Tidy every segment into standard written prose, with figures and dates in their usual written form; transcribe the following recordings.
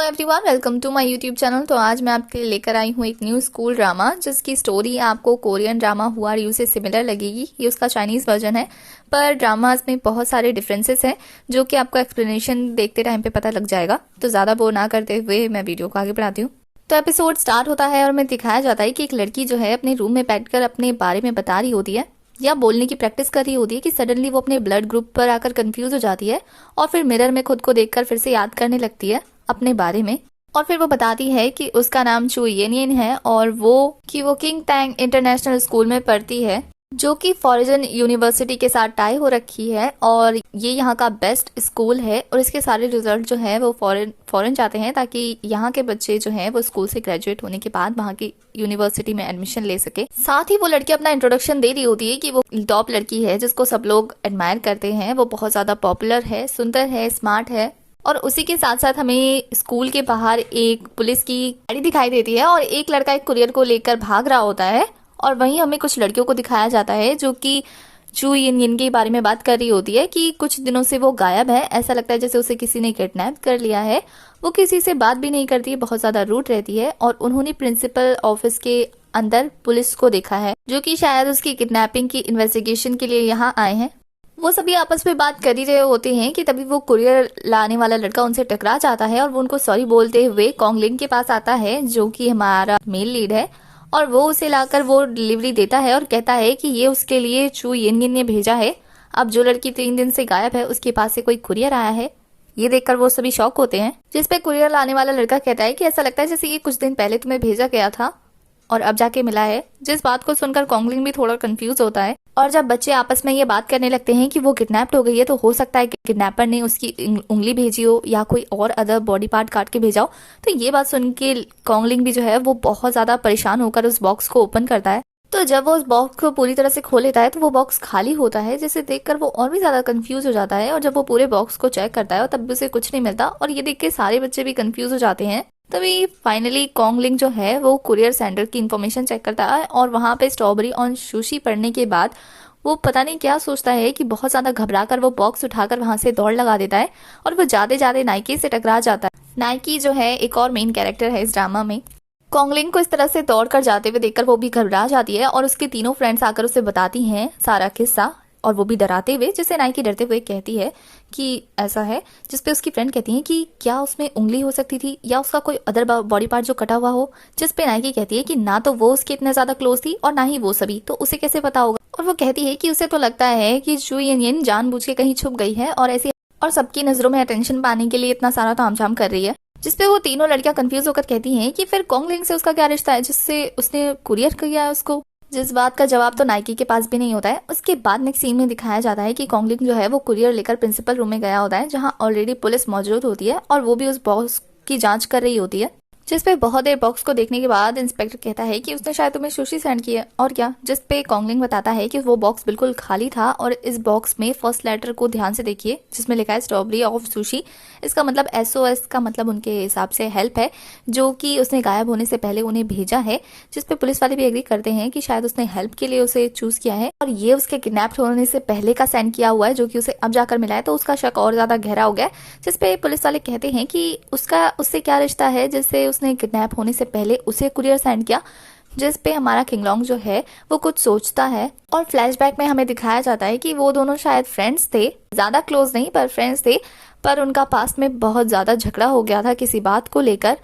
Everyone, welcome to my YouTube channel. तो आज मैं आपके लिए लेकर आई हूँ एक न्यू स्कूल ड्रामा जिसकी स्टोरी आपको कोरियन ड्रामा हुआ रियू से सिमिलर लगेगी। ये उसका चाइनीज वर्जन है, पर ड्रामास में बहुत सारे डिफरेंसेस हैं जो कि आपको एक्सप्लेनेशन देखते टाइम पे पता लग जाएगा। तो ज्यादा बोर ना करते हुए मैं वीडियो को आगे बढ़ाती हूँ। तो एपिसोड स्टार्ट होता है और मैं दिखाया जाता है कि एक लड़की जो है अपने रूम में बैठकर अपने बारे में बता रही होती है या बोलने की प्रैक्टिस कर रही होती है कि सडनली वो अपने ब्लड ग्रुप पर आकर कंफ्यूज हो जाती है और फिर मिरर में खुद को देखकर फिर से याद करने लगती है अपने बारे में। और फिर वो बताती है कि उसका नाम चू येनियन है और वो किंग टैंग इंटरनेशनल स्कूल में पढ़ती है जो कि फॉरेन यूनिवर्सिटी के साथ टाई हो रखी है और ये यहाँ का बेस्ट स्कूल है और इसके सारे रिजल्ट जो है वो फॉरेन जाते हैं ताकि यहाँ के बच्चे जो हैं वो स्कूल से ग्रेजुएट होने के बाद वहाँ की यूनिवर्सिटी में एडमिशन ले सके। साथ ही वो लड़की अपना इंट्रोडक्शन दे रही होती है कि वो टॉप लड़की है जिसको सब लोग एडमायर करते हैं, वो बहुत ज्यादा पॉपुलर है, सुंदर है, स्मार्ट है। और उसी के साथ साथ हमें स्कूल के बाहर एक पुलिस की गाड़ी दिखाई देती है और एक लड़का एक कुरियर को लेकर भाग रहा होता है और वहीं हमें कुछ लड़कियों को दिखाया जाता है जो कि चू येनियन के बारे में बात कर रही होती है कि कुछ दिनों से वो गायब है, ऐसा लगता है जैसे उसे किसी ने किडनैप कर लिया है। वो किसी से बात भी नहीं करती है, बहुत ज्यादा रूड रहती है और उन्होंने प्रिंसिपल ऑफिस के अंदर पुलिस को देखा है जो कि शायद उसकी किडनैपिंग की इन्वेस्टिगेशन के लिए यहाँ आए हैं। वो सभी आपस में बात कर ही रहे होते हैं कि तभी वो कुरियर लाने वाला लड़का उनसे टकरा जाता है और वो उनको सॉरी बोलते हुए कॉन्गलिंग के पास आता है जो कि हमारा मेल लीड है और वो उसे लाकर वो डिलीवरी देता है और कहता है कि ये उसके लिए चू येनियन ने भेजा है। अब जो लड़की 3 दिन से गायब है उसके पास से कोई कुरियर आया है। ये देखकर वो सभी शॉक होते हैं, जिसपे कुरियर लाने वाला लड़का कहता है कि ऐसा लगता है जैसे ये कुछ दिन पहले तुम्हें भेजा गया था और अब जाके मिला है। जिस बात को सुनकर कॉन्गलिंग भी थोड़ा कंफ्यूज होता है और जब बच्चे आपस में ये बात करने लगते हैं कि वो किडनैप्ड हो गई है तो हो सकता है कि किडनैपर ने उसकी उंगली भेजी हो या कोई और अदर बॉडी पार्ट काट के भेजा हो। तो ये बात सुन के कॉन्गलिंग भी जो है वो बहुत ज्यादा परेशान होकर उस बॉक्स को ओपन करता है। तो जब वो उस बॉक्स को पूरी तरह से खोल लेता है तो वो बॉक्स खाली होता है, जिसे देखकर वो और भी ज्यादा कंफ्यूज हो जाता है और जब वो पूरे बॉक्स को चेक करता है तब भी उसे कुछ नहीं मिलता और ये देख के सारे बच्चे भी कंफ्यूज हो जाते हैं। तभी फाइनली कॉन्गलिंग जो है वो कुरियर सेंटर की इन्फॉर्मेशन चेक करता है और वहां पे स्ट्रॉबेरी और सुशी पढ़ने के बाद वो पता नहीं क्या सोचता है कि बहुत ज्यादा घबराकर वो बॉक्स उठाकर वहां से दौड़ लगा देता है और वो जाते जाते नाइकी से टकरा जाता है। नाइकी जो है एक और मेन कैरेक्टर है इस ड्रामा में। कॉन्गलिंग को इस तरह से दौड़कर जाते हुए देखकर वो भी घबरा जाती है और उसके तीनों फ्रेंड्स आकर उसे बताती हैं सारा किस्सा और वो भी डराते हुए, जिससे नाइकी डरते हुए कहती है कि ऐसा है, जिसपे उसकी फ्रेंड कहती है कि क्या उसमें उंगली हो सकती थी या उसका कोई अदर बॉडी पार्ट जो कटा हुआ हो, जिसपे नाइकी कहती है कि ना तो वो उसके इतने ज्यादा क्लोज थी और ना ही वो सभी, तो उसे कैसे पता होगा। और वो कहती है कि उसे तो लगता है कि चू येनियन जानबूझ के कहीं छुप गई है और ऐसी और सबकी नजरों में अटेंशन पाने के लिए इतना सारा तामझाम कर रही है। जिसपे वो तीनों लड़कियां कंफ्यूज होकर कहती हैं कि फिर कॉन्गलिंग से उसका क्या रिश्ता है जिससे उसने कुरियर किया है उसको, जिस बात का जवाब तो नाइकी के पास भी नहीं होता है। उसके बाद नेक्स्ट सीन में दिखाया जाता है कि कॉन्गलिंग जो है वो कुरियर लेकर प्रिंसिपल रूम में गया होता है जहां ऑलरेडी पुलिस मौजूद होती है और वो भी उस बॉक्स की जांच कर रही होती है। जिसपे बहुत देर बॉक्स को देखने के बाद इंस्पेक्टर कहता है कि उसने शायद तुम्हें सुशी सेंड की है और क्या, जिसपे कॉन्गलिंग बताता है कि वो बॉक्स बिल्कुल खाली था और इस बॉक्स में फर्स्ट लेटर को ध्यान से देखिए जिसमें लिखा है स्ट्रॉबेरी ऑफ सुशी। इसका मतलब SOS का मतलब उनके हिसाब से हेल्प है जो कि उसने गायब होने से पहले उन्हें भेजा है। जिसपे पुलिस वाले भी एग्री करते हैं कि शायद उसने हेल्प के लिए उसे चूज किया है और ये उसके किडनैप होने से पहले का सेंड किया हुआ है जो कि उसे अब जाकर मिला है, तो उसका शक और ज्यादा गहरा हो गया। जिसपे पुलिस वाले कहते हैं कि उसका उससे क्या रिश्ता है जिससे उसने किडनैप होने से पहले उसे कुरियर सेंड किया। जिस पे हमारा किंगलोंग जो है वो कुछ सोचता है और फ्लैशबैक में हमें दिखाया जाता है कि वो दोनों शायद फ्रेंड्स थे, ज्यादा क्लोज नहीं पर फ्रेंड्स थे, पर उनका पास्ट में बहुत ज्यादा झगड़ा हो गया था किसी बात को लेकर।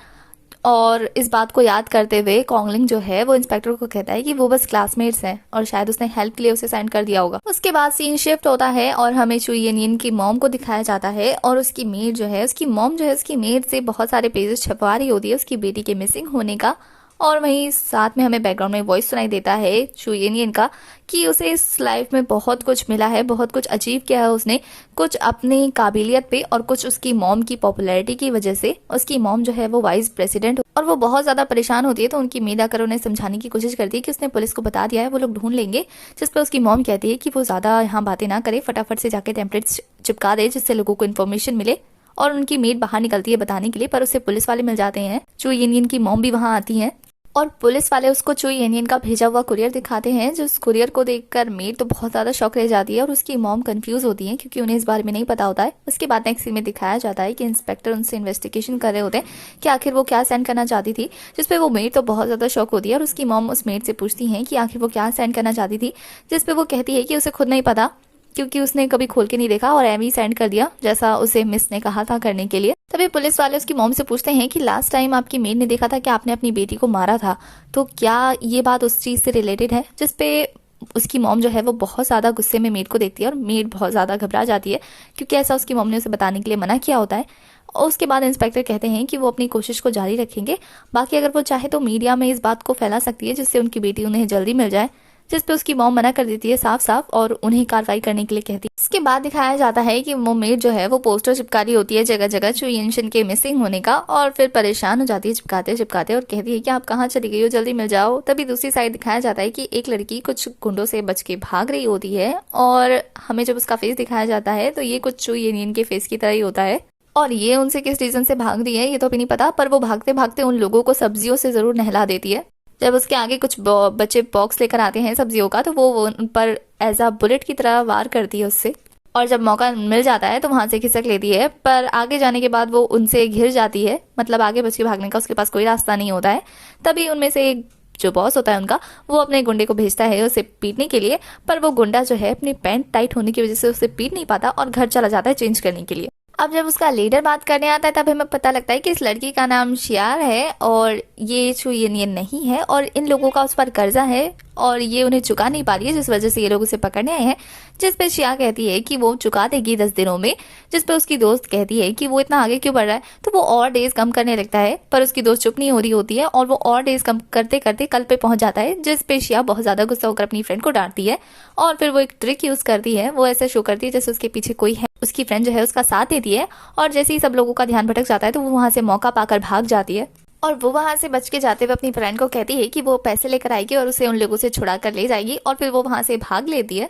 और इस बात को याद करते हुए कॉन्गलिंग जो है वो इंस्पेक्टर को कहता है कि वो बस क्लासमेट्स हैं और शायद उसने हेल्प के लिए उसे सेंड कर दिया होगा। उसके बाद सीन शिफ्ट होता है और हमें चू येनियन की मॉम को दिखाया जाता है और उसकी मेड जो है उसकी मॉम जो है उसकी मेड से बहुत सारे पेजेस छपवा रही होती है उसकी बेटी के मिसिंग होने का। और वहीं साथ में हमें बैकग्राउंड में वॉइस सुनाई देता है चू येनियन का कि उसे इस लाइफ में बहुत कुछ मिला है, बहुत कुछ अचीव किया है उसने, कुछ अपनी काबिलियत पे और कुछ उसकी मॉम की पॉपुलैरिटी की वजह से। उसकी मॉम जो है वो वाइस प्रेसिडेंट और वो बहुत ज्यादा परेशान होती है तो उनकी मेड आकर उन्हें समझाने की कोशिश करती है कि उसने पुलिस को बता दिया है, वो लोग ढूंढ लेंगे। जिस पर उसकी मॉम कहती है कि वो ज्यादा यहाँ बातें ना करे, फटाफट से जाके टेम्पलेट चिपका दे जिससे लोगों को इन्फॉर्मेशन मिले। और उनकी मेड बाहर निकलती है बताने के लिए पर उससे पुलिस वाले मिल जाते हैं। चू येनियन की मॉम भी वहां आती है और पुलिस वाले उसको चू येनियन का भेजा हुआ कुरियर दिखाते हैं। जो उस कुरियर को देखकर मेड तो बहुत ज्यादा शॉक रह जाती है और उसकी मॉम कंफ्यूज होती है क्योंकि उन्हें इस बारे में नहीं पता होता है। उसके बाद नेक्स्ट सीन में दिखाया जाता है कि इंस्पेक्टर उनसे इन्वेस्टिगेशन कर रहे होते हैं कि आखिर वो क्या सेंड करना चाहती थी, जिसपे वो मेड तो बहुत ज्यादा शॉक होती है और उसकी मॉम उस मेड से पूछती है कि आखिर वो क्या सेंड करना चाहती थी, जिसपे वो कहती है कि उसे खुद नहीं पता क्योंकि उसने कभी खोल के नहीं देखा और एवी सेंड कर दिया जैसा उसे मिस ने कहा था करने के लिए। तभी पुलिस वाले उसकी मॉम से पूछते हैं कि लास्ट टाइम आपकी मेड ने देखा था कि आपने अपनी बेटी को मारा था, तो क्या ये बात उस चीज से रिलेटेड है, जिसपे उसकी मॉम जो है वो बहुत ज्यादा गुस्से में मेड को देखती है और मेड बहुत ज्यादा घबरा जाती है क्योंकि ऐसा उसकी मॉम ने उसे बताने के लिए मना किया होता है। और उसके बाद इंस्पेक्टर कहते हैं कि वो अपनी कोशिश को जारी रखेंगे, बाकी अगर वो चाहे तो मीडिया में इस बात को फैला सकती है जिससे उनकी बेटी उन्हें जल्दी मिल जाए, जिस पे उसकी मॉम मना कर देती है साफ साफ और उन्हें कार्रवाई करने के लिए कहती है। इसके बाद दिखाया जाता है कि वो मेड जो है वो पोस्टर चिपका रही होती है जगह जगह चू येनियन के मिसिंग होने का और फिर परेशान हो जाती है चिपकाते चिपकाते और कहती है कि आप कहाँ चली गई हो, जल्दी मिल जाओ। तभी दूसरी साइड दिखाया जाता है कि एक लड़की कुछ गुंडों से बच के भाग रही होती है और हमें जब उसका फेस दिखाया जाता है तो ये कुछ चू येनियन के फेस की तरह ही होता है और ये उनसे किस रीजन से भाग रही है ये तो अभी नहीं पता, पर वो भागते भागते उन लोगों को सब्जियों से जरूर नहला देती है। जब उसके आगे कुछ बच्चे बॉक्स लेकर आते हैं सब्जियों का तो वो उन पर एज अ बुलेट की तरह वार करती है उससे और जब मौका मिल जाता है तो वहां से खिसक लेती है, पर आगे जाने के बाद वो उनसे घिर जाती है, मतलब आगे बच के भागने का उसके पास कोई रास्ता नहीं होता है। तभी उनमें से एक जो बॉस होता है उनका वो अपने गुंडे को भेजता है उसे पीटने के लिए, पर वो गुंडा जो है अपनी पैंट टाइट होने की वजह से उसे पीट नहीं पाता और घर चला जाता है चेंज करने के लिए। अब जब उसका लीडर बात करने आता है तब हमें पता लगता है कि इस लड़की का नाम शियार है और ये चू येनियन नहीं है और इन लोगों का उस पर कर्जा है और ये उन्हें चुका नहीं पा रही है, जिस वजह से ये लोग उसे पकड़ने आए हैं। जिस पे शिया कहती है कि वो चुका देगी 10 दिनों में, जिस पे उसकी दोस्त कहती है कि वो इतना आगे क्यों बढ़ रहा है, तो वो और डेज कम करने लगता है, पर उसकी दोस्त चुप नहीं हो रही होती है और वो और डेज कम करते करते कल पे पहुंच जाता है, जिस पे शिया बहुत ज्यादा गुस्सा होकर अपनी फ्रेंड को डांटती है और फिर वो एक ट्रिक यूज करती है, वो ऐसे शो करती है जैसे उसके पीछे कोई है। उसकी फ्रेंड जो है उसका साथ देती है और जैसे ही सब लोगों का ध्यान भटक जाता है तो वो वहां से मौका पाकर भाग जाती है और वो वहां से बच के जाते हुए अपनी फ्रेंड को कहती है कि वो पैसे लेकर आएगी और उसे उन लोगों से छुड़ा कर ले जाएगी और फिर वो वहां से भाग लेती है।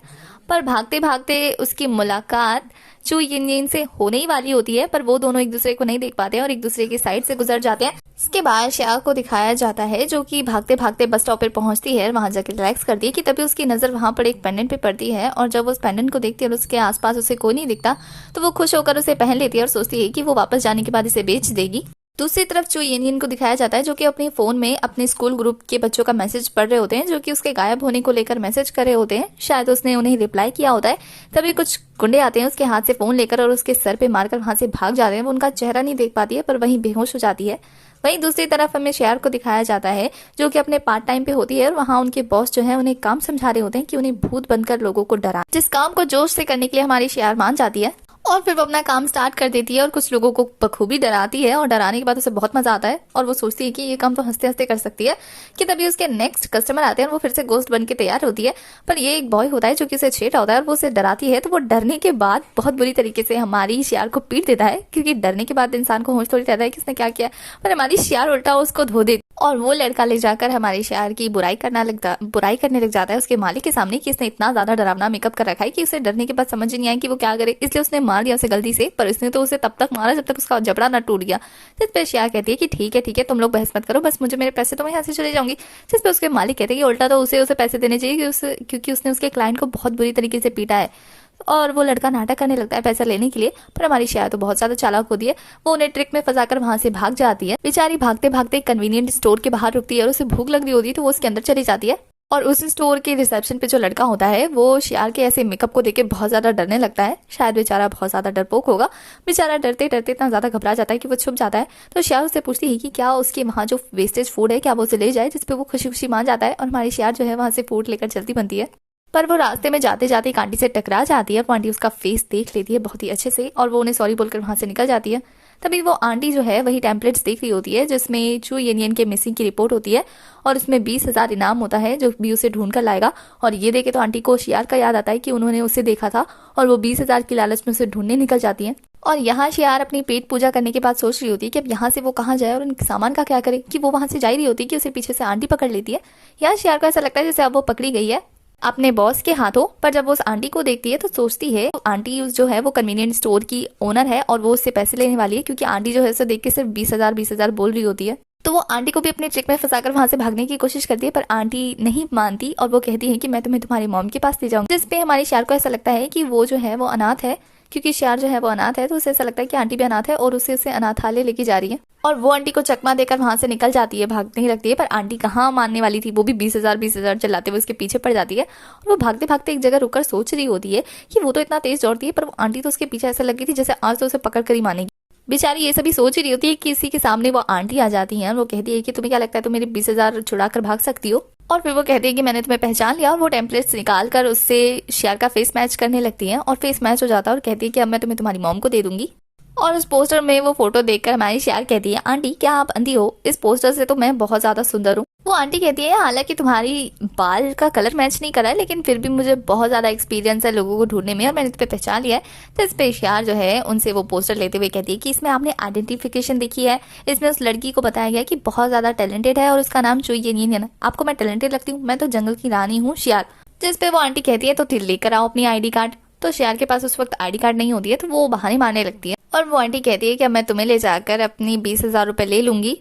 पर भागते भागते उसकी मुलाकात चू येनियन से होने ही वाली होती है, पर वो दोनों एक दूसरे को नहीं देख पाते और एक दूसरे की साइड से गुजर जाते हैं। इसके बाद शिया को दिखाया जाता है जो कि भागते भागते बस स्टॉप पर पहुंचती है, वहां जाके रिलैक्स करती है कि तभी उसकी नजर वहां पर एक पेंडेंट पे पड़ती है और जब वो उस पेंडेंट को देखती है और उसके आसपास उसे कोई नहीं दिखता तो वो खुश होकर उसे पहन लेती है और सोचती है कि वो वापस जाने के बाद इसे बेच देगी। दूसरी तरफ चू येनियन को दिखाया जाता है जो कि अपने फोन में अपने स्कूल ग्रुप के बच्चों का मैसेज पढ़ रहे होते हैं जो कि उसके गायब होने को लेकर मैसेज कर रहे होते हैं, शायद उसने उन्हें रिप्लाई किया होता है। तभी कुछ गुंडे आते हैं उसके हाथ से फोन लेकर और उसके सर पे मारकर वहां से भाग जाते हैं। वो उनका चेहरा नहीं देख पाती है पर वहीं बेहोश हो जाती है। वहीं दूसरी तरफ हमें शियार को दिखाया जाता है जो कि अपने पार्ट टाइम पे होती है और वहाँ उनके बॉस जो है उन्हें काम समझा रहे होते हैं कि उन्हें भूत बनकर लोगों को डरा, जिस काम को जोश से करने के लिए हमारी शियार मान जाती है और फिर वो अपना काम स्टार्ट कर देती है और कुछ लोगों को बखूबी डराती है और डराने के बाद उसे बहुत मजा आता है और वो सोचती है कि ये काम तो हंसते हंसते कर सकती है कि तभी उसके नेक्स्ट कस्टमर आते हैं और वो फिर से गोस्ट बन के तैयार होती है। पर ये एक बॉय होता है जो कि उसे छेड़ होता है और वो उसे डराती है तो वो डरने के बाद बहुत बुरी तरीके से हमारी शियार को पीट देता है, क्योंकि डरने के बाद इंसान को होश थोड़ी रहता है किसने क्या किया, पर हमारी शियार उल्टा उसको धो देती और वो लड़का ले जाकर हमारी शियार की बुराई करने लग जाता है उसके मालिक के सामने कि इसने इतना ज्यादा डरावना मेकअप कर रखा है कि उसे डरने के बाद समझ नहीं आया कि वो क्या करे, इसलिए उसने मार दिया उसे गलती से, पर उसने तो उसे तब तक मारा जब तक उसका जबड़ा न टूट गया। जिस पे शियार कहती है कि ठीक है तुम लोग बहस मत करो, बस मुझे मेरे पैसे तो मैं यहाँ से चले जाऊंगी। जिस पे उसके मालिक कहते हैं कि उल्टा तो उसे पैसे देने चाहिए क्योंकि उसने उसके क्लाइंट को बहुत बुरी तरीके से पीटा है और वो लड़का नाटक करने लगता है पैसा लेने के लिए, पर हमारी शियार तो बहुत ज्यादा चालाक होती है, वो उन्हें ट्रिक में फंसाकर वहां से भाग जाती है। बेचारी भागते भागते कन्वीनियंट स्टोर के बाहर रुकती है और उसे भूख लग रही होती है तो वो उसके अंदर चली जाती है और उस स्टोर के रिसेप्शन पे जो लड़का होता है वो शियार के ऐसे मेकअप को देख बहुत ज्यादा डरने लगता है, शायद बेचारा बहुत ज्यादा डरपोक होगा। बेचारा डरते डरते इतना ज्यादा घबरा जाता है कि वो छुप जाता है। तो शियार उससे पूछती है कि क्या उसके वहाँ जो वेस्टेज फूड है क्या वो उसे ले जाए, जिसपे वो खुशी खुशी मान जाता है और हमारी शियार जो है वहां से फूड लेकर चलती बनती है। पर वो रास्ते में जाते जाते एक आंटी से टकरा जाती है, वो आंटी उसका फेस देख लेती है बहुत ही अच्छे से और वो उन्हें सॉरी बोलकर वहां से निकल जाती है। तभी वो आंटी जो है वही टेम्पलेट्स देख रही होती है जिसमें चू येनियन के मिसिंग की रिपोर्ट होती है और उसमें 20,000 इनाम होता है जो भी उसे ढूंढ कर लाएगा। और ये देखे तो आंटी को शियार का याद आता है कि उन्होंने उसे देखा था और वो 20,000 की लालच में उसे ढूंढने निकल जाती है। और यहाँ शियार अपनी पेट पूजा करने के बाद सोच रही होती है कि अब यहाँ से वो कहाँ जाए और उन सामान का क्या करे, कि वो वहां से जा रही होती है कि उसे पीछे से आंटी पकड़ लेती है। यहाँ शियार को ऐसा लगता है जैसे अब वो पकड़ी गई है अपने बॉस के हाथों, पर जब वो उस आंटी को देखती है तो सोचती है आंटी जो है वो कन्वीनियंट स्टोर की ओनर है और वो उससे पैसे लेने वाली है, क्योंकि आंटी जो है उसे देख के सिर्फ 20,000 बोल रही होती है। तो वो आंटी को भी अपने ट्रिक में फंसाकर वहां से भागने की कोशिश करती है, पर आंटी नहीं मानती और वो कहती है कि मैं तुम्हें तुम्हारी मॉम के पास ले जाऊंगी। जिसपे हमारी श्यार को ऐसा लगता है कि वो जो है वो अनाथ है, क्योंकि श्यार जो है वो अनाथ है, तो उसे ऐसा लगता है कि आंटी भी अनाथ है और उसे अनाथालय लेके जा रही है। और वो आंटी को चकमा देकर वहां से निकल जाती है, भागने ही लगती है। पर आंटी कहाँ मानने वाली थी, वो भी 20,000 चलाते हुए उसके पीछे पड़ जाती है। और वो भागते भागते एक जगह रुककर सोच रही होती है कि वो तो इतना तेज दौड़ती है, पर वो आंटी तो उसके पीछे ऐसा लगी थी जैसे आज तो उसे पकड़ कर ही मानेगी। बेचारी ये सभी सोच ही रही होती है कि किसी के सामने वो आंटी आ जाती हैं और वो कहती है कि तुम्हें क्या लगता है तुम मेरे 20,000 छुड़ा कर भाग सकती हो। और फिर वो कहती है कि मैंने तुम्हें पहचान लिया, और वो टेम्पलेट्स निकाल कर उससे श्यार का फेस मैच करने लगती है और फेस मैच हो जाता है और कहती है कि अब मैं तुम्हें तुम्हारी मॉम को दे दूंगी। और उस पोस्टर में वो फोटो देखकर हमारी श्यार कहती है, आंटी क्या आप अंधी हो, इस पोस्टर से तो मैं बहुत ज्यादा सुंदर हूँ। वो आंटी कहती है, हालांकि तुम्हारी बाल का कलर मैच नहीं करा है, लेकिन फिर भी मुझे बहुत ज्यादा एक्सपीरियंस है लोगों को ढूंढने में और मैंने तुम्हें पहचान लिया है। तो इस पे श्यार जो है उनसे वो पोस्टर लेते हुए कहती है कि इसमें आपने आइडेंटिफिकेशन देखी है, इसमें उस लड़की को बताया गया कि बहुत ज्यादा टैलेंटेड है और उसका नाम चुईयेनियन है। आपको मैं टैलेंटेड लगती हूँ? मैं तो जंगल की रानी हूँ श्यार। जिस पे वो आंटी कहती है तो फिर लेकर आओ अपनी ID कार्ड। तो श्यार के पास उस वक्त ID कार्ड नहीं होती है, तो वो बहाने मारने लगती है और वो आंटी कहती है कि अब मैं तुम्हें ले जाकर अपनी 20,000 रुपए ले लूंगी।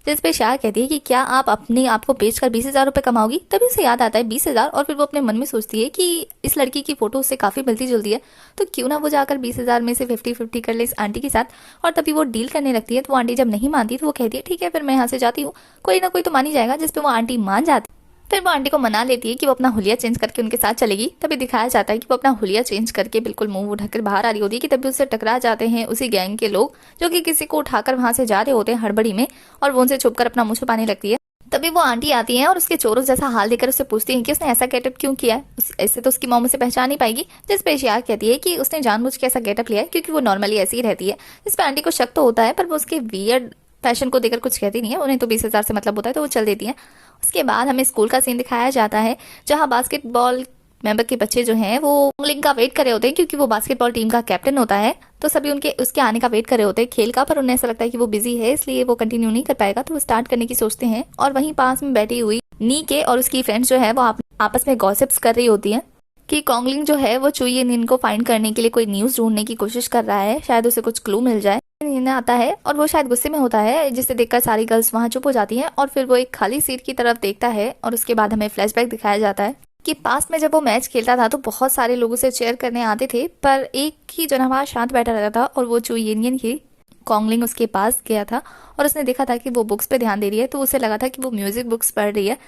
जिस पे श्यार कहती है कि क्या आप अपने आप को बेचकर 20,000 रुपए कमाओगी? तभी उसे याद आता है 20,000, और फिर वो अपने मन में सोचती है कि इस लड़की की फोटो उससे काफी मिलती जुलती है, तो क्यों ना वो जाकर 20,000 में से 50-50 कर ले इस आंटी के साथ। और तभी वो डील करने लगती है। तो वो आंटी जब नहीं मानती तो वो कहती है ठीक है फिर मैं यहाँ से जाती हूँ, कोई ना कोई तो मान ही जाएगा। जिसपे वो आंटी मान जाती है। फिर वो आंटी को मना लेती है कि वो अपना हुलिया चेंज करके उनके साथ चलेगी। तभी दिखाया जाता है कि वो अपना हुलिया चेंज करके बिल्कुल मुंह उठाकर बाहर आ रही होती है कि तभी उससे टकरा जाते हैं उसी गैंग के लोग, जो कि किसी को उठाकर वहां से जा रहे होते हैं हड़बड़ी में, और वो उनसे छुपकर अपना मुंह छुपाने लगती है। तभी वो आंटी आती है और उसके चोरों जैसा हाल देखकर उससे पूछती है कि उसने ऐसा गेटअप क्यों किया है, ऐसे तो उसकी मॉम उसे पहचान नहीं पाएगी। जिस पे श्यार कहती है कि उसने जानबूझ के ऐसा गेटअप लिया है क्योंकि वो नॉर्मली ऐसी ही रहती है। जिस पे आंटी को शक तो होता है, पर वो उसके वियर्ड फैशन को देखकर कुछ कहती नहीं है, उन्हें तो 20,000 से मतलब होता है, तो वो चल देती है। उसके बाद हमें स्कूल का सीन दिखाया जाता है, जहां बास्केटबॉल मेंबर के बच्चे जो हैं वो लिंक का वेट कर रहे होते हैं, क्योंकि वो बास्केटबॉल टीम का कैप्टन होता है। तो सभी उनके उसके आने का वेट कर रहे होते हैं खेल का, पर उन्हें ऐसा लगता है कि वो बिजी है इसलिए वो कंटिन्यू नहीं कर पाएगा, तो वो स्टार्ट करने की सोचते हैं। और वहीं पास में बैठी हुई नीके और उसकी फ्रेंड्स जो है वो आपस में गॉसिप्स कर रही होती है कि कॉन्गलिंग जो है वो चुईयेनियन को फाइंड करने के लिए कोई न्यूज ढूंढने की कोशिश कर रहा है, शायद उसे कुछ क्लू मिल जाए। आता है और वो शायद गुस्से में होता है, जिसे देखकर सारी गर्ल्स वहां चुप हो जाती हैं। और फिर वो एक खाली सीट की तरफ देखता है और उसके बाद हमें फ्लैशबैक दिखाया जाता है कि पास में जब वो मैच खेलता था तो बहुत सारे लोग उसे चेयर करने आते थे, पर एक ही जनाब शांत बैठा रहता था और वो चुईयेनियन ही कॉन्गलिंग उसके पास गया था और उसने देखा था कि वो बुक्स पे ध्यान दे रही है, तो उसे लगा था कि वो म्यूजिक बुक्स पढ़ रही है।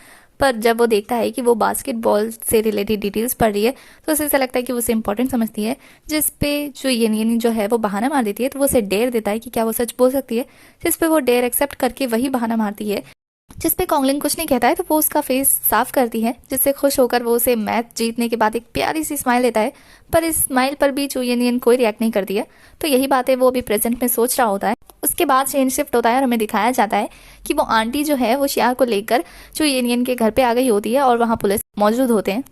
पर जब वो देखता है कि वो बास्केटबॉल से रिलेटेड डिटेल्स पढ़ रही है तो उसे ऐसा लगता है कि वो उसे इंपॉर्टेंट समझती है। जिस पे चुईयेनियन जो है वो बहाना मार देती है, तो वो उसे डेयर देता है कि क्या वो सच बोल सकती है। जिस पे वो डेयर एक्सेप्ट करके वही बहाना मारती है। जिस पे कॉन्गलिंग कुछ नहीं कहता है तो वो उसका फेस साफ करती है, जिससे खुश होकर वो उसे मैच जीतने के बाद एक प्यारी सी स्माइल देता है। पर इस स्माइल पर भी चुईयेनियन कोई रिएक्ट नहीं करती है। तो यही बातें वो अभी प्रेजेंट में सोच रहा होता है। उसके बाद चेंज शिफ्ट होता है और हमें दिखाया जाता है कि वो आंटी जो है वो श्यार को लेकर चुईयेनियन के घर पे आ गई होती है और वहाँ पुलिस मौजूद होते हैं।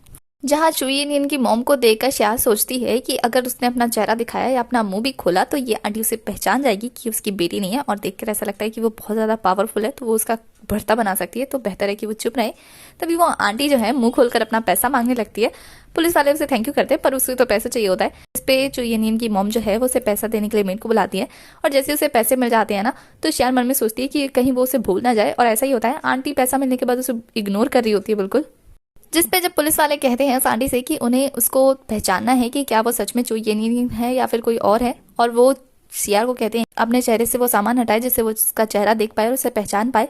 जहाँ चुईयेनियन की मॉम को देखकर श्यार सोचती है कि अगर उसने अपना चेहरा दिखाया या अपना मुंह भी खोला तो ये आंटी उसे पहचान जाएगी कि उसकी बेटी नहीं है, और देखकर ऐसा लगता है कि वो बहुत ज्यादा पावरफुल है, तो वो उसका भर्ता बना सकती है, तो बेहतर है कि वो चुप रहे। तभी वो आंटी जो है मुंह खोलकर अपना पैसा मांगने लगती है। पुलिस वाले उसे थैंक यू करते हैं, पर उसे तो पैसा चाहिए होता है। इस पे चुईयेनियन की मॉम जो है वो उसे पैसा देने के लिए मेड को बुलाती है, और जैसे उसे पैसे मिल जाते हैं ना तो श्यार मन में सोचती है कि कहीं वो उसे भूल ना जाए, और ऐसा ही होता है। आंटी पैसा मिलने के बाद उसे इग्नोर कर रही होती है बिल्कुल। जिस पे जब पुलिस वाले कहते हैं उस आंटी से कि उन्हें उसको पहचानना है कि क्या वो सच में चुईयेनियन है या फिर कोई और है, और वो श्यार को कहते हैं अपने चेहरे से वो सामान हटाए जिससे वो उसका चेहरा देख पाए और उसे पहचान पाए।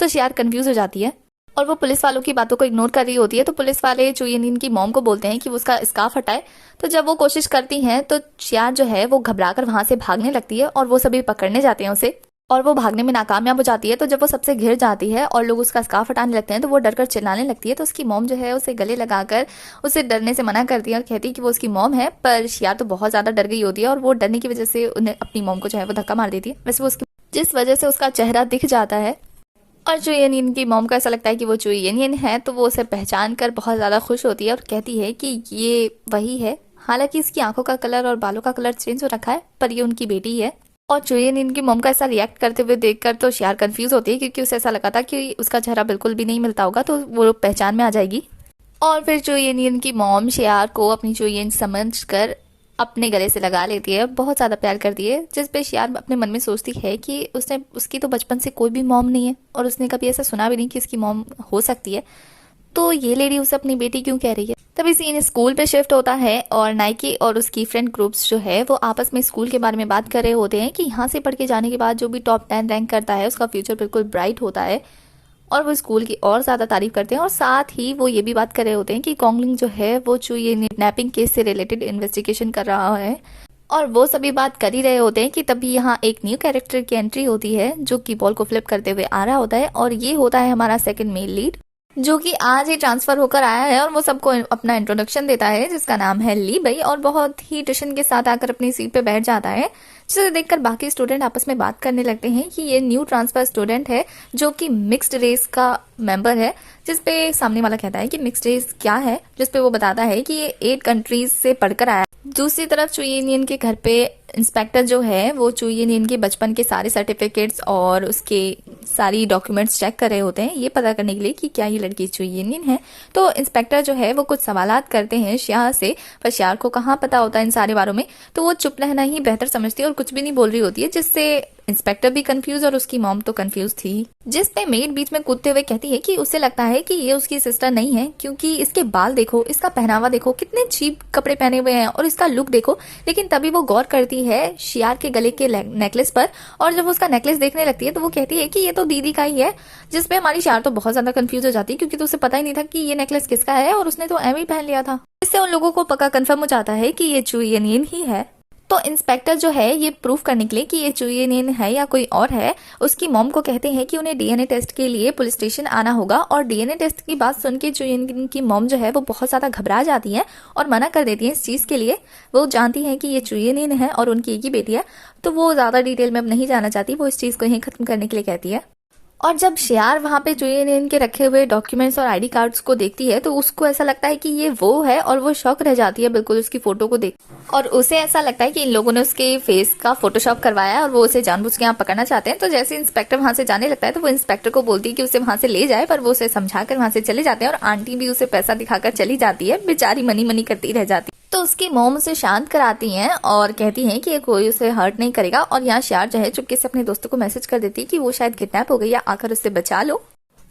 तो श्यार कंफ्यूज हो जाती है और वो पुलिस वालों की बातों को इग्नोर कर रही होती है। तो पुलिस वाले चुईयेनियन की मॉम को बोलते हैं कि वो उसका स्कार्फ हटाए। तो जब वो कोशिश करती हैं तो श्यार जो है वो घबराकर वहां से भागने लगती है और वो सभी पकड़ने जाते हैं उसे, और वो भागने में नाकामयाब हो जाती है। तो जब वो सबसे घिर जाती है और लोग उसका स्कार्फ हटाने लगते हैं तो वो डरकर चिल्लाने लगती है। तो उसकी मॉम जो है उसे गले लगाकर उसे डरने से मना करती है और कहती है कि वो उसकी मॉम है। पर श्यार तो बहुत ज्यादा डर गई होती है और वो डरने की वजह से उन्हें अपनी मॉम को जो है वो धक्का मार देती है। वैसे वो उसकी जिस वजह से उसका चेहरा दिख जाता है और चुईयेनियन की मॉम को ऐसा लगता है कि वो चुईयेनियन है, तो वो उसे पहचान कर बहुत ज्यादा खुश होती है और कहती है कि ये वही है। हालांकि इसकी आंखों का कलर और बालों का कलर चेंज हो रखा है, पर ये उनकी बेटी है। और चुईयेनियन की मॉम का ऐसा रिएक्ट करते हुए देखकर तो श्यार कंफ्यूज होती है, क्योंकि उसे ऐसा लगा था कि उसका चेहरा बिल्कुल भी नहीं मिलता होगा, तो वो पहचान में आ जाएगी। और फिर चुईयेनियन की मॉम श्यार को अपनी चुईयेन समझकर अपने गले से लगा लेती है, बहुत ज़्यादा प्यार करती है, जिस पे शियार अपने मन में सोचती है कि उसकी तो बचपन से कोई भी मॉम नहीं है और उसने कभी ऐसा सुना भी नहीं कि इसकी मॉम हो सकती है, तो ये लेडी उसे अपनी बेटी क्यों कह रही है। तभी सीन स्कूल पे शिफ्ट होता है और नाइकी और उसकी फ्रेंड ग्रुप्स जो है वो आपस में स्कूल के बारे में बात कर रहे होते हैं कि यहाँ से पढ़ के जाने के बाद जो भी टॉप 10 रैंक करता है उसका फ्यूचर बिल्कुल ब्राइट होता है, और वो स्कूल की और ज़्यादा तारीफ करते हैं। और साथ ही वो ये भी बात कर रहे होते हैं कि कॉन्गलिंग जो है वो चुई किडनैपिंग केस से रिलेटेड इन्वेस्टिगेशन कर रहा है, और वो सभी बात कर ही रहे होते हैं कि तभी यहाँ एक न्यू कैरेक्टर की एंट्री होती है जो कि बॉल को फ्लिप करते हुए आ रहा होता है, और ये होता है हमारा सेकंड मेल लीड जो कि आज ही ट्रांसफर होकर आया है और वो सबको अपना इंट्रोडक्शन देता है जिसका नाम है ली बई, और बहुत ही डिशन के साथ आकर अपनी सीट पे बैठ जाता है, जिसे देखकर बाकी स्टूडेंट आपस में बात करने लगते हैं कि ये न्यू ट्रांसफर स्टूडेंट है जो कि मिक्स्ड रेस का मेंबर है, जिसपे सामने वाला कहता है कि मिक्स्ड रेस क्या है, जिसपे वो बताता है कि ये 8 कंट्रीज से पढ़कर आया। दूसरी तरफ चुई के घर पे इंस्पेक्टर जो है वो चुई के बचपन के सारे सर्टिफिकेट्स और उसके सारी डॉक्यूमेंट्स चेक कर रहे होते हैं ये पता करने के लिए कि क्या ये लड़की चुई है। तो इंस्पेक्टर जो है वो कुछ सवालात करते हैं शियार से, पर शियार को कहाँ पता होता है इन सारे बारों में, तो वो चुप रहना ही बेहतर समझती है और कुछ भी नहीं बोल रही होती है, जिससे इंस्पेक्टर भी कंफ्यूज और उसकी मॉम तो कंफ्यूज थी, जिस पे मेड बीच में कूदते हुए कहती है कि उसे लगता है कि ये उसकी सिस्टर नहीं है क्योंकि इसके बाल देखो, इसका पहनावा देखो, कितने चीप कपड़े पहने हुए हैं और इसका लुक देखो। लेकिन तभी वो गौर करती है शियार के गले के नेकलेस पर, और जब वो उसका नेकलेस देखने लगती है तो वो कहती है कि ये तो दीदी का ही है, जिसपे हमारी शियार तो बहुत ज्यादा कंफ्यूज हो जाती है क्योंकि तो उसे पता ही नहीं था कि ये नेकलेस किसका है और उसने तो एम ही पहन लिया था। इससे उन लोगों को पक्का कंफर्म हो जाता है कि ये चुई ही है। तो इंस्पेक्टर जो है ये प्रूफ करने के लिए कि ये चुई है या कोई और है, उसकी मॉम को कहते हैं कि उन्हें डीएनए टेस्ट के लिए पुलिस स्टेशन आना होगा, और डीएनए टेस्ट की बात सुन के चुई की मॉम जो है वो बहुत ज्यादा घबरा जाती है और मना कर देती है इस चीज के लिए। वो जानती है कि ये चुई है और उनकी एक ही बेटी है, तो वो ज्यादा डिटेल में अब नहीं जाना चाहती, वो इस चीज को यहीं खत्म करने के लिए कहती है। और जब शियार वहां पे चुई के रखे हुए डॉक्यूमेंट्स और आईडी कार्ड्स को देखती है तो उसको ऐसा लगता है कि ये वो है, और वो शॉक रह जाती है बिल्कुल उसकी फोटो को देख, और उसे ऐसा लगता है कि इन लोगों ने उसके फेस का फोटोशॉप करवाया है और वो उसे जानबूझ के यहाँ पकड़ना चाहते हैं। तो जैसे इंस्पेक्टर वहां से जाने लगता है तो वो इंस्पेक्टर को बोलती है कि उसे वहां से ले जाए, पर वो उसे समझाकर वहां से चले जाते हैं, और आंटी भी उसे पैसा दिखाकर चली जाती है, बेचारी मनी मनी करती रह जाती है। तो उसकी मॉम उसे शांत कराती हैं और कहती हैं कि कोई उसे हर्ट नहीं करेगा, और यहाँ शियार जो है चुपके से अपने दोस्तों को मैसेज कर देती है कि वो शायद किडनैप हो गई, या आकर उससे बचा लो।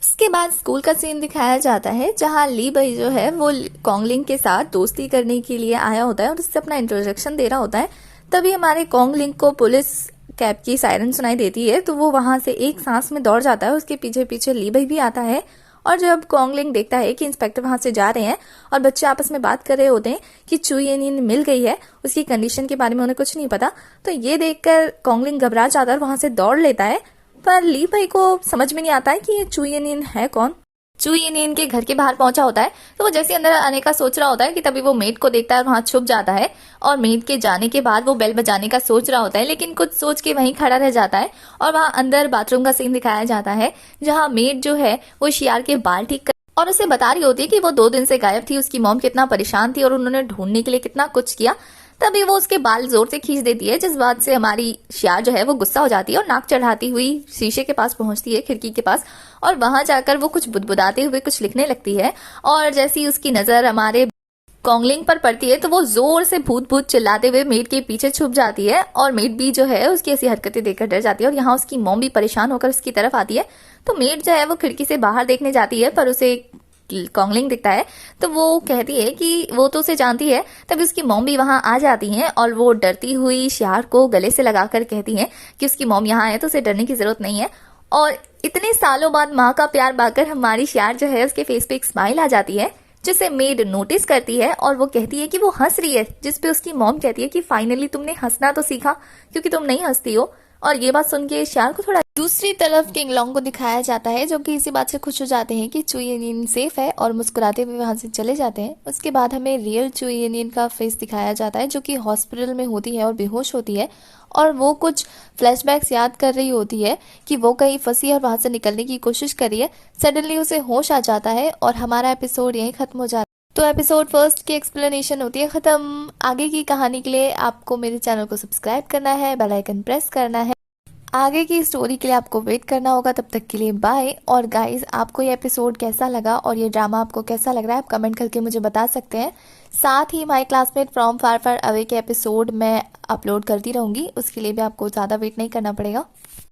उसके बाद स्कूल का सीन दिखाया जाता है जहाँ ली बई जो है वो कॉन्गलिंग के साथ दोस्ती करने के लिए आया होता है और उससे अपना इंट्रोडक्शन दे रहा होता है। तभी हमारे कॉन्गलिंग को पुलिस कैब की सायरन सुनाई देती है, तो वो वहां से एक सांस में दौड़ जाता है, उसके पीछे पीछे ली बई भी आता है। और जब कॉन्गलिंग देखता है कि इंस्पेक्टर वहां से जा रहे हैं और बच्चे आपस में बात कर रहे होते हैं कि चुई मिल गई है, उसकी कंडीशन के बारे में उन्हें कुछ नहीं पता, तो ये देखकर कॉन्गलिंग घबरा जाता है और वहां से दौड़ लेता है। पर ली भाई को समझ में नहीं आता है कि ये चुई है कौन। चुई के घर के बाहर पहुंचा होता है, तो वो जैसे अंदर आने का सोच रहा होता है कि तभी वो मेड को देखता है और वहां छुप जाता है, और मेड के जाने के बाद वो बेल बजाने का सोच रहा होता है, लेकिन कुछ सोच के वहीं खड़ा रह जाता है। और वहां अंदर बाथरूम का सीन दिखाया जाता है जहां मेड जो है वो शियार के बाल ठीक कर और उसे बता रही होती है कि वो 2 दिन से गायब थी, उसकी मॉम कितना परेशान थी और उन्होंने ढूंढने के लिए कितना कुछ किया। तभी वो उसके बाल जोर से खींच देती है, जिस बात से हमारी शियार जो है वो गुस्सा हो जाती है और नाक चढ़ाती हुई शीशे के पास पहुंचती है, खिड़की के पास, और वहां जाकर वो कुछ बुदबुदाते हुए कुछ लिखने लगती है। और जैसी उसकी नजर हमारे कॉन्गलिंग पर पड़ती है तो वो जोर से भूत भूत चिल्लाते हुए मेड के पीछे छुप जाती है, और मेड भी जो है उसकी ऐसी हरकतें देखकर डर जाती है। और यहाँ उसकी मॉम भी परेशान होकर उसकी तरफ आती है, तो मेड जो है वो खिड़की से बाहर देखने जाती है, पर उसे कॉन्गलिंग दिखता है, तो वो कहती है कि वो तो उसे जानती है। तभी उसकी मॉम भी वहां आ जाती हैं और वो डरती हुई शियार को गले से लगाकर कहती हैं कि उसकी मॉम यहाँ है तो उसे डरने की जरूरत नहीं है। और इतने सालों बाद माँ का प्यार पाकर हमारी शियार जो है उसके फेस पे एक स्माइल आ जाती है, जिसे मेड नोटिस करती है और वो कहती है कि वो हंस रही है, जिसपे उसकी मॉम कहती है कि फाइनली तुमने हंसना तो सीखा क्योंकि तुम नहीं हंसती हो। और ये बात सुन के शियार को थोड़ा दूसरी तरफ किंगलोंग को दिखाया जाता है, जो कि इसी बात से खुश हो जाते हैं कि चुई सेफ है और मुस्कुराते हुए वहां से चले जाते हैं। उसके बाद हमें रियल चुई का फेस दिखाया जाता है, जो कि हॉस्पिटल में होती है और बेहोश होती है, और वो कुछ फ्लैशबैक्स याद कर रही होती है कि वो कहीं फंसी और वहां से निकलने की कोशिश कर रही है। सडनली उसे होश आ जाता है और हमारा एपिसोड यहीं खत्म हो जाता है। तो एपिसोड फर्स्ट की एक्सप्लेनेशन होती है खत्म। आगे की कहानी के लिए आपको मेरे चैनल को सब्सक्राइब करना है, बेल आइकन प्रेस करना है। आगे की स्टोरी के लिए आपको वेट करना होगा, तब तक के लिए बाय। और गाइस, आपको ये एपिसोड कैसा लगा और ये ड्रामा आपको कैसा लग रहा है, आप कमेंट करके मुझे बता सकते हैं। साथ ही my classmate from far far away के एपिसोड मैं अपलोड करती रहूंगी, उसके लिए भी आपको ज़्यादा वेट नहीं करना पड़ेगा।